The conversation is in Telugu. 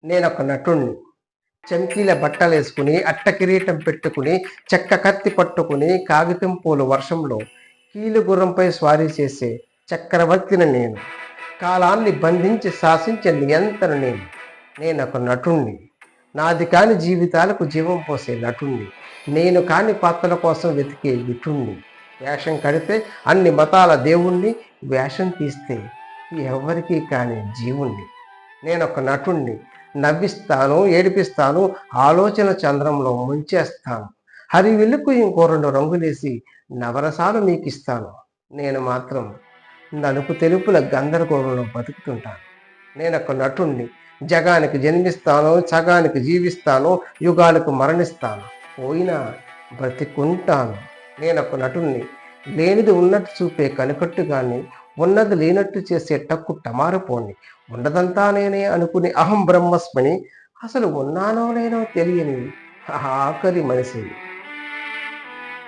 నేనొక నటుణ్ణి. చమ్కీల బట్టలేసుకుని, అట్ట కిరీటం పెట్టుకుని, చెక్క కత్తి పట్టుకుని, కాగితం పూలు వర్షంలో కీలుగుర్రంపై స్వారీ చేసే చక్రవర్తిని నేను. కాలాన్ని బంధించి శాసించే నియంత్రణ నేను. నేనొక నటుణ్ణి. నాది కాని జీవితాలకు జీవం పోసే నటుణ్ణి. నేను కాని పాత్రల కోసం వెతికే విటుణ్ణి. వేషం కడితే అన్ని మతాల దేవుణ్ణి, వేషం తీస్తే ఎవరికీ కాని జీవుణ్ణి. నేనొక నటుణ్ణి. నవ్విస్తాను, ఏడిపిస్తాను, ఆలోచన చంద్రంలో ముంచేస్తాను. హరివిల్లుకు ఇంకో 2 రంగులేసి నవరసాలు మీకిస్తాను. నేను మాత్రం నలుపు తెలుపుల గందరగోళంలో బతుకుతుంటాను. నేనొక నటుణ్ణి. జగానికి జన్మిస్తాను, సగానికి జీవిస్తాను, యుగాలకు మరణిస్తాను, పోయినా బ్రతికుంటాను. నేనొక నటుణ్ణి. లేనిది ఉన్నట్టు చూపే కనికట్టుగాన్ని, ఉన్నది లేనట్టు చేసే టక్కు టమారపోని, ఉన్నదంతా నేనే అనుకుని అహం బ్రహ్మస్మిని, అసలు ఉన్నానో లేనో తెలియని ఆఖరి మనిషిని.